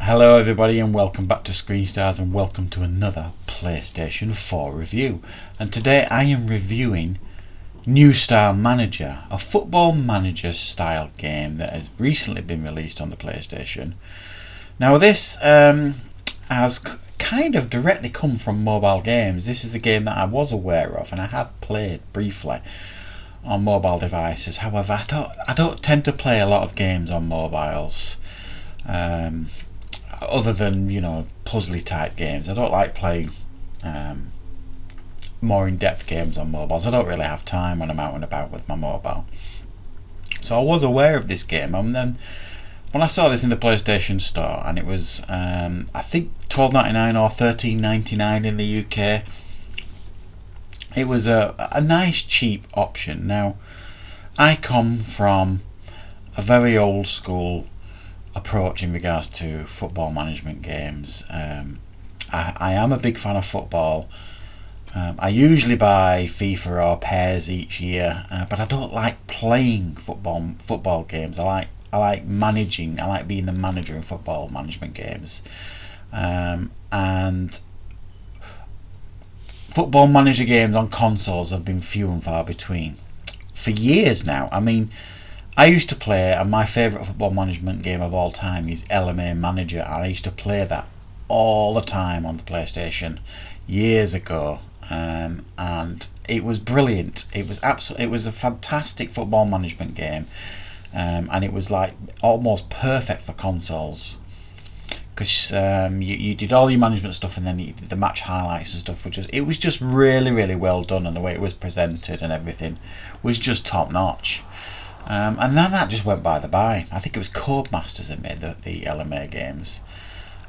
Hello everybody and welcome back to Screen Stars and welcome to another PlayStation 4 review. And today I am reviewing New Star Manager, a football manager style game that has recently been released on the PlayStation. Now this has kind of directly come from mobile games. This is a game that I was aware of and I had played briefly on mobile devices. However, I don't tend to play a lot of games on mobiles. Other than, puzzly type games. I don't like playing more in-depth games on mobiles. I don't really have time when I'm out and about with my mobile. So I was aware of this game, and then when I saw this in the PlayStation Store, and it was I think $12.99 or $13.99 in the UK, it was a nice cheap option. Now, I come from a very old school approach in regards to football management games. I am a big fan of football. I usually buy FIFA or PES each year, but I don't like playing football games. I like managing. I like being the manager in football management games, and football manager games on consoles have been few and far between for years now. I mean, I used to play, and my favourite football management game of all time is LMA Manager, and I used to play that all the time on the PlayStation years ago, and it was brilliant. It was a fantastic football management game, and it was like almost perfect for consoles, because you did all your management stuff and then you did the match highlights and stuff, it was just really well done, and the way it was presented and everything was just top notch. And then that just went by the by. I think it was Codemasters that made the LMA games.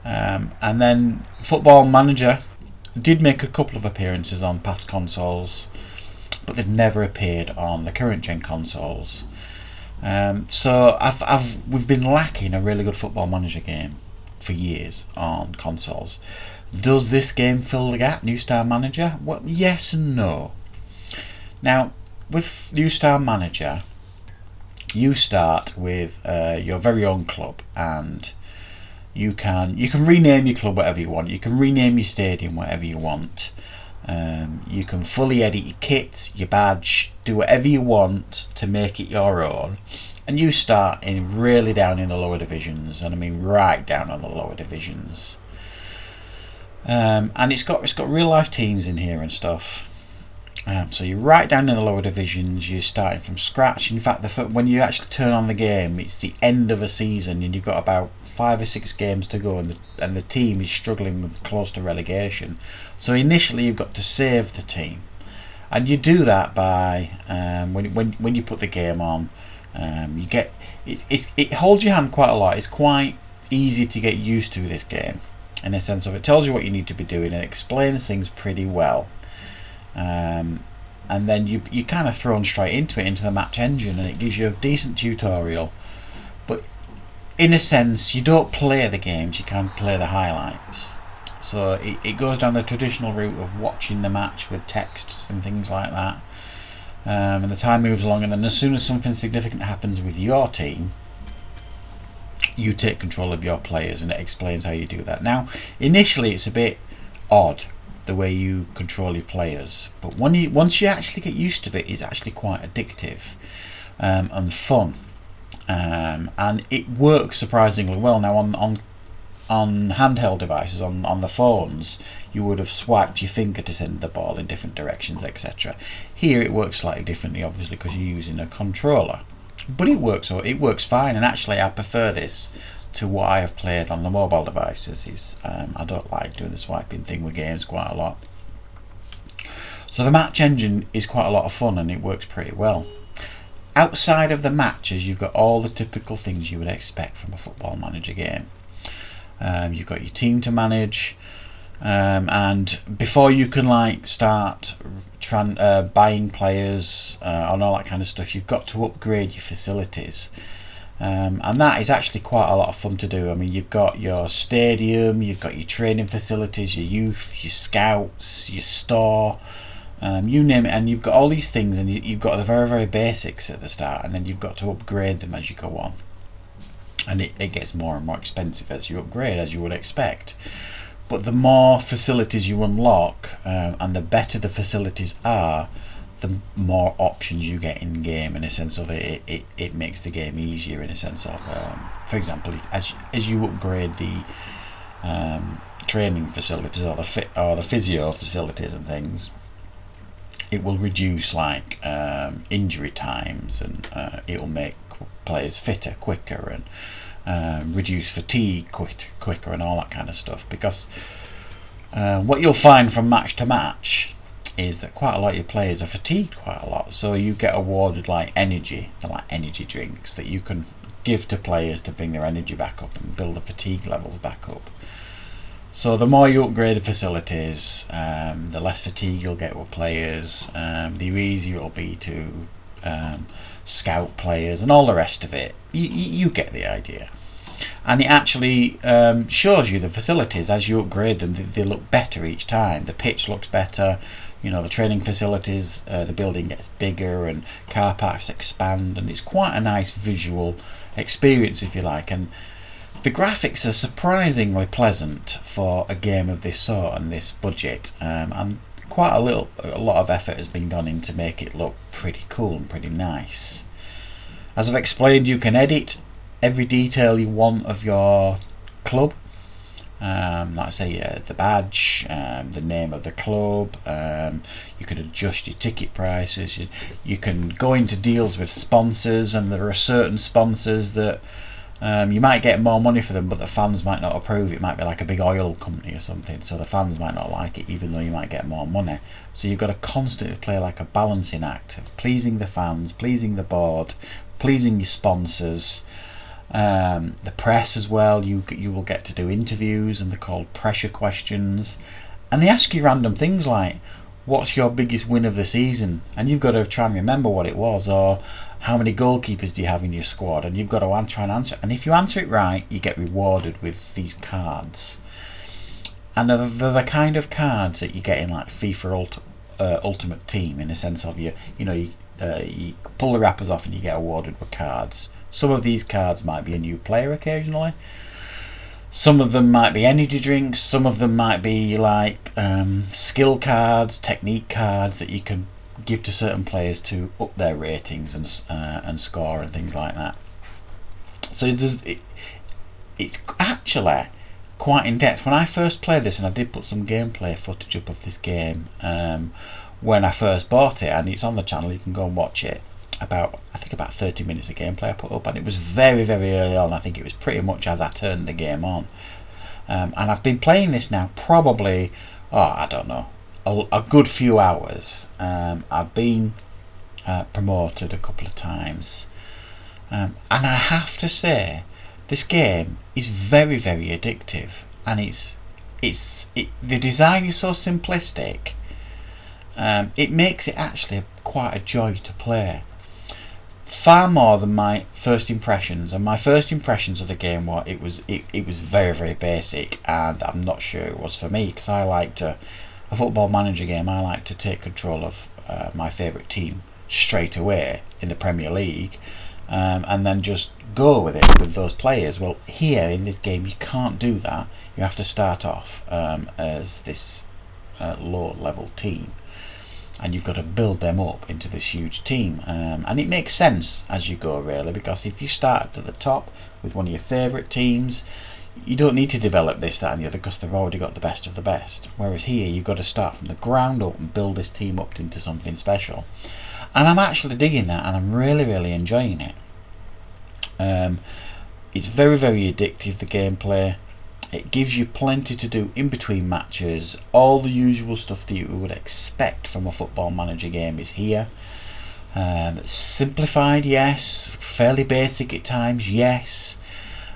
And then Football Manager did make a couple of appearances on past consoles, but they've never appeared on the current gen consoles. So we've been lacking a really good Football Manager game for years on consoles. Does this game fill the gap, New Star Manager? Well, yes and no. Now, with New Star Manager, you start with your very own club, and you can rename your club whatever you want. You can rename your stadium whatever you want. You can fully edit your kits, your badge, do whatever you want to make it your own. And you start really down in the lower divisions, and I mean right down in the lower divisions. And it's got real life teams in here and stuff. So you're right down in the lower divisions. You're starting from scratch. In fact, when you actually turn on the game, it's the end of a season, and you've got about 5 or 6 games to go, and the team is struggling with close to relegation. So initially, you've got to save the team, and you do that by when you put the game on, you get it holds your hand quite a lot. It's quite easy to get used to this game, in a sense of it tells you what you need to be doing and explains things pretty well. And then you kind of thrown straight into the match engine, and it gives you a decent tutorial. But in a sense, you don't play the games, you can play the highlights. So it goes down the traditional route of watching the match with texts and things like that. And the time moves along, and then as soon as something significant happens with your team, you take control of your players, and it explains how you do that. Now, initially it's a bit odd the way you control your players, but once you actually get used to it, it's actually quite addictive and fun, and it works surprisingly well. Now on handheld devices, on the phones, you would have swiped your finger to send the ball in different directions, etc. Here it works slightly differently, obviously, because you're using a controller, but it works fine. And actually I prefer this to what I have played on the mobile devices. I don't like doing the swiping thing with games quite a lot. So the match engine is quite a lot of fun, and it works pretty well. Outside of the matches, you've got all the typical things you would expect from a football manager game. You've got your team to manage, and before you can start buying players and all that kind of stuff, you've got to upgrade your facilities. And that is actually quite a lot of fun to do. I mean, you've got your stadium, you've got your training facilities, your youth, your scouts, your store, you name it, and you've got all these things, and you've got the very basics at the start, and then you've got to upgrade them as you go on. and it gets more and more expensive as you upgrade, as you would expect. But the more facilities you unlock, and the better the facilities are, the more options you get in game. In a sense of it makes the game easier. In a sense of, for example, as you upgrade the training facilities or the physio facilities and things, it will reduce like injury times, and it will make players fitter quicker, and reduce fatigue quicker and all that kind of stuff. Because what you'll find from match to match is that quite a lot of your players are fatigued quite a lot, so you get awarded like energy, like energy drinks that you can give to players to bring their energy back up and build the fatigue levels back up. So the more you upgrade the facilities, the less fatigue you'll get with players, the easier it'll be to scout players and all the rest of it. You get the idea. And it actually shows you the facilities as you upgrade them. They look better each time. The pitch looks better, the training facilities, the building gets bigger, and car parks expand, and it's quite a nice visual experience, if you like. And the graphics are surprisingly pleasant for a game of this sort and this budget, and quite a lot of effort has been gone in to make it look pretty cool and pretty nice. As I've explained, you can edit every detail you want of your club, like say the badge, the name of the club. You can adjust your ticket prices. You can go into deals with sponsors, and there are certain sponsors that you might get more money for them, but the fans might not approve. It might be like a big oil company or something, so the fans might not like it, even though you might get more money. So you've got to constantly play like a balancing act of pleasing the fans, pleasing the board, pleasing your sponsors, the press as well. You will get to do interviews, and they're called pressure questions, and they ask you random things like, what's your biggest win of the season? And you've got to try and remember what it was, or how many goalkeepers do you have in your squad, and you've got to try and answer it. And if you answer it right, you get rewarded with these cards. And they're the kind of cards that you get in like FIFA Ultimate Team, in a sense of you pull the wrappers off and you get awarded with cards. Some of these cards might be a new player occasionally. Some of them might be energy drinks. Some of them might be like skill cards, technique cards that you can give to certain players to up their ratings and score and things like that. So it's actually quite in depth. When I first played this, and I did put some gameplay footage up of this game when I first bought it, and it's on the channel, you can go and watch it. I think about 30 minutes of gameplay I put up, and it was very, very early on. I think it was pretty much as I turned the game on, and I've been playing this now probably, I don't know, a good few hours. I've been promoted a couple of times, and I have to say this game is very, very addictive, and the design is so simplistic. It makes it actually quite a joy to play, far more than my first impressions. And my first impressions of the game were it was very, very basic, and I'm not sure it was for me, because I like a football manager game. I like to take control of my favourite team straight away in the Premier League, and then just go with it with those players. Well, here in this game you can't do that. You have to start off as this low level team, and you've got to build them up into this huge team, and it makes sense as you go, really, because if you start at the top with one of your favourite teams, you don't need to develop this, that and the other, because they've already got the best of the best. Whereas here you've got to start from the ground up and build this team up into something special, and I'm actually digging that, and I'm really, really enjoying it. It's very, very addictive, the gameplay. It gives you plenty to do in between matches. All the usual stuff that you would expect from a football manager game is here. Simplified, yes. Fairly basic at times, yes.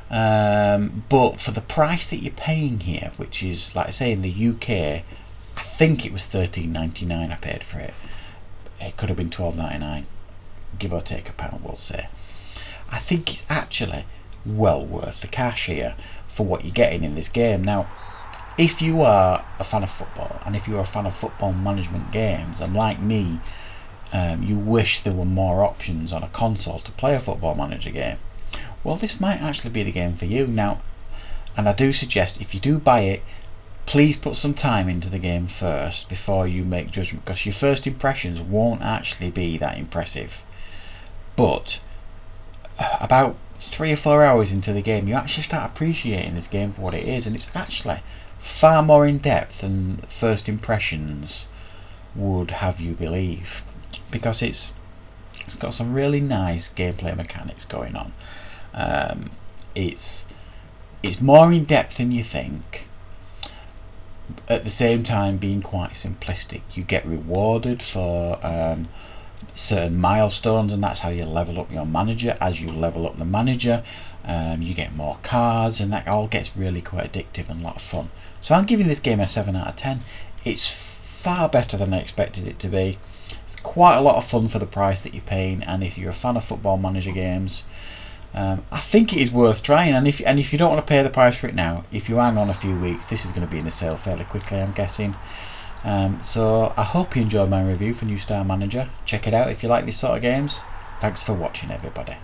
But for the price that you're paying here, which is, like I say, in the UK, I think it was £13.99 I paid for it. It could have been £12.99, give or take a pound, we'll say. I think it's actually well worth the cash here for what you're getting in this game. Now, if you are a fan of football, and if you're a fan of football management games, and like me, you wish there were more options on a console to play a football manager game, well, this might actually be the game for you. Now, and I do suggest if you do buy it, please put some time into the game first before you make judgment, because your first impressions won't actually be that impressive. But about 3 or 4 hours into the game, you actually start appreciating this game for what it is, and it's actually far more in depth than first impressions would have you believe, because it's got some really nice gameplay mechanics going on. It's more in depth than you think, at the same time being quite simplistic. You get rewarded for certain milestones, and that's how you level up your manager. As you level up the manager, you get more cards, and that all gets really quite addictive and a lot of fun. So I'm giving this game a 7 out of 10. It's far better than I expected it to be. It's quite a lot of fun for the price that you're paying, and if you're a fan of Football Manager games, I think it is worth trying. And if you don't want to pay the price for it now, if you hang on a few weeks, this is going to be in the sale fairly quickly, I'm guessing. So I hope you enjoyed my review for New Star Manager. Check it out if you like this sort of games. Thanks for watching, everybody.